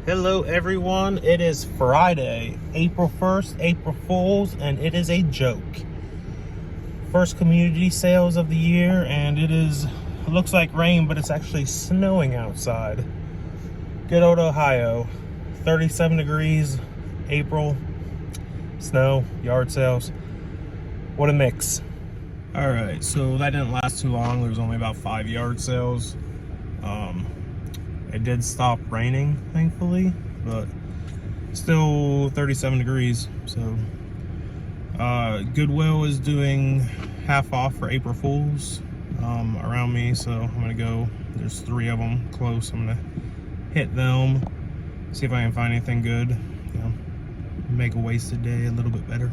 Hello everyone, it is Friday, April 1st, April Fools, and it is a joke. First community sales of the year, and it looks like rain, but it's actually snowing outside. Good old Ohio, 37 degrees, April, snow, yard sales. What a mix. All right, so that didn't last too long. There was only about 5 yard sales. It did stop raining, thankfully, but still 37 degrees. So Goodwill is doing half off for April Fools around me, so I'm gonna go. There's 3 of them close. I'm gonna hit them, see if I can find anything good, you know, make a wasted day a little bit better.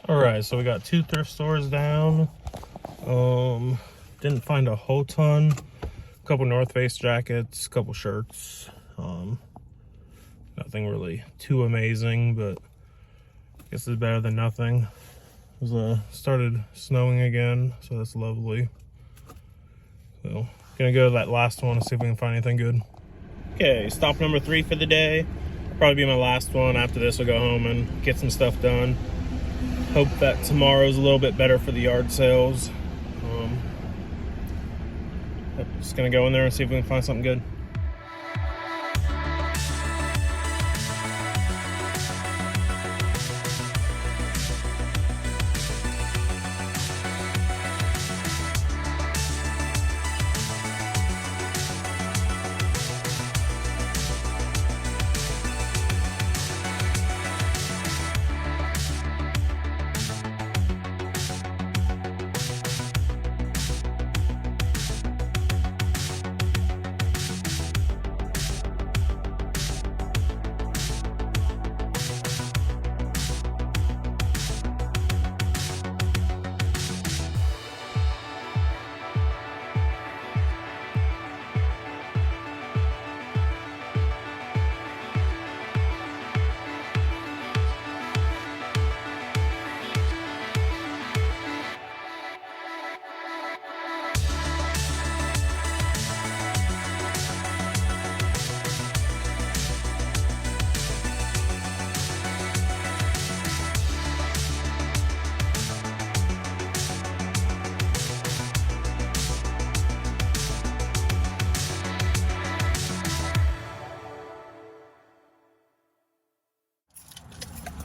All right, so we got 2 thrift stores down. Didn't find a whole ton. A couple North Face jackets, a couple shirts. Nothing really too amazing, but I guess it's better than nothing. It was, started snowing again, so that's lovely. So, gonna go to that last one and see if we can find anything good. Okay, stop number 3 for the day. Probably be my last one. After this, I'll go home and get some stuff done. Hope that tomorrow's a little bit better for the yard sales. Just gonna go in there and see if we can find something good.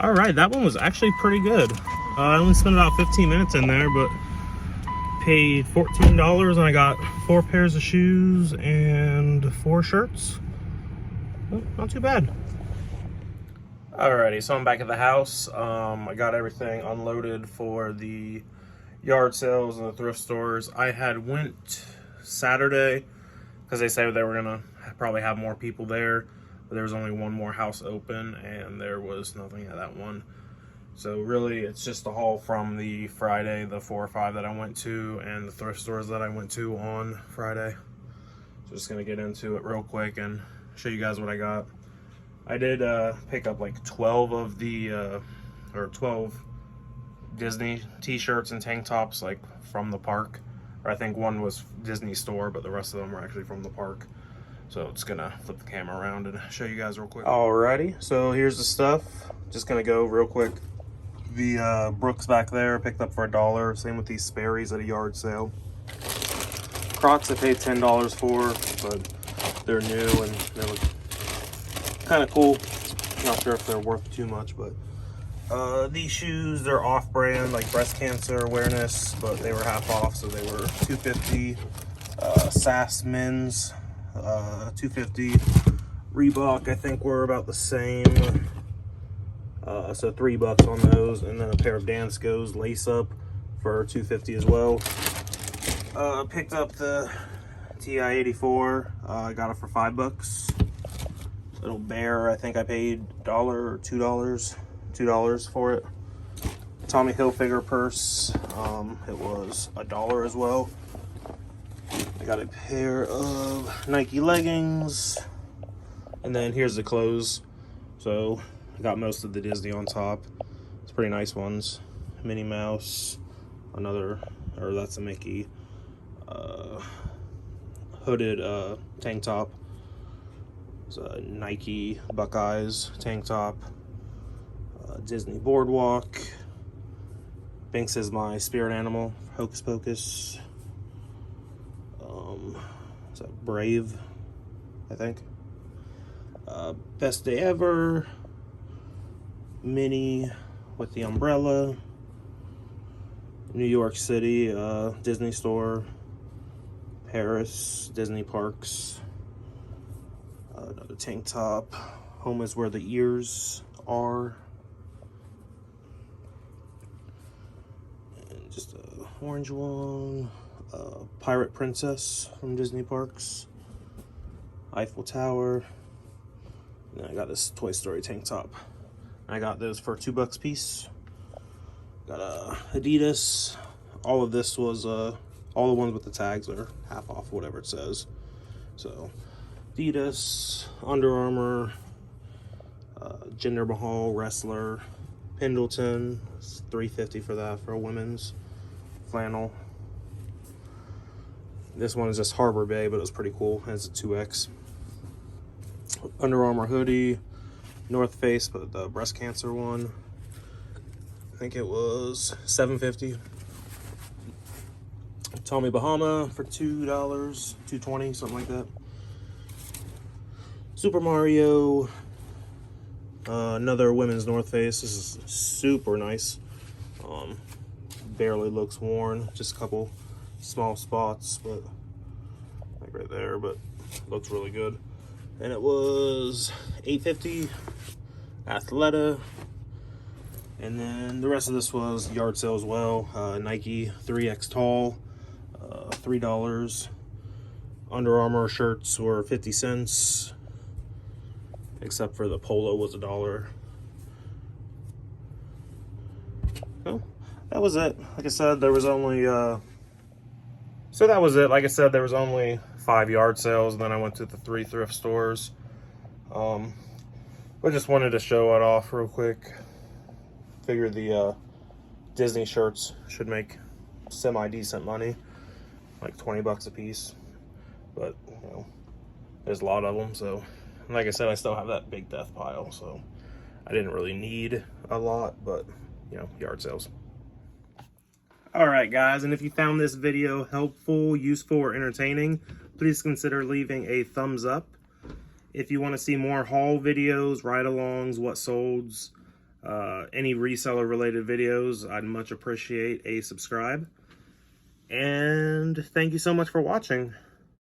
All right, that one was actually pretty good. I only spent about 15 minutes in there, but paid $14 and I got 4 pairs of shoes and 4 shirts. Well, not too bad. Alrighty, so I'm back at the house. I got everything unloaded for the yard sales and the thrift stores. I had went Saturday because they said they were gonna probably have more people there, but there was only one more house open and there was nothing at that one. So really it's just a haul from the Friday, the 4 or 5 that I went to, and the thrift stores that I went to on Friday. So just gonna get into it real quick and show you guys what I got. I did pick up like 12 of the, or 12 Disney t-shirts and tank tops like from the park. Or I think one was Disney store, but the rest of them were actually from the park. So it's gonna flip the camera around and show you guys real quick. Alrighty, so here's the stuff. Just gonna go real quick. The Brooks back there, picked up for $1. Same with these Sperry's at a yard sale. Crocs I paid $10 for, but they're new and they look kind of cool. Not sure if they're worth too much, but these shoes, they're off-brand, like breast cancer awareness, but they were half off, so they were $2.50. SAS men's, $2.50. Reebok, I think were about the same. So $3 on those, and then a pair of Danskos lace up for $2.50 as well. Picked up the TI-84. I got it for $5. Little bear, I think I paid $1 or $2 for it. Tommy Hilfiger purse, it was $1 as well. I got a pair of Nike leggings, and then here's the clothes. So I got most of the Disney on top. It's pretty nice ones. Minnie Mouse, another, or that's a Mickey. Hooded tank top. It's a Nike Buckeyes tank top. Disney Boardwalk. Binks is my spirit animal. Hocus Pocus. Is that Brave? I think. Best Day Ever. Minnie with the umbrella. New York City Disney store. Paris Disney parks. Another tank top. Home is where the ears are. And just a orange one. Pirate Princess from Disney parks. Eiffel Tower. And then I got this Toy Story tank top. I got those for $2 a piece. Got a Adidas. All of this was all the ones with the tags are half off, whatever it says. So Adidas, Under Armour, Jinder Mahal wrestler, Pendleton. It's $3.50 for that for a women's flannel. This one is just Harbor Bay, but it was pretty cool. It's a 2X. Under Armour hoodie, North Face, but the breast cancer one. I think it was $7.50. Tommy Bahama for $2, $2.20, something like that. Super Mario, another women's North Face. This is super nice. Barely looks worn, just a couple small spots, but like right there, but looks really good. And it was $8.50. Athleta. And then the rest of this was yard sale as well. Nike 3X tall, $3. Under Armour shirts were 50 cents, except for the polo was $1. So that was it. Like I said, there was only so that was it. Like I said, there was only 5 yard sales, and then I went to the 3 thrift stores. I just wanted to show it off real quick. Figure the Disney shirts should make semi-decent money, like 20 bucks a piece. But you know, there's a lot of them. So, like I said, I still have that big death pile. So, I didn't really need a lot, but you know, yard sales. All right, guys, and if you found this video helpful, useful, or entertaining, please consider leaving a thumbs up. If you want to see more haul videos, ride-alongs, what solds, Any reseller related videos, I'd much appreciate a subscribe. And thank you so much for watching.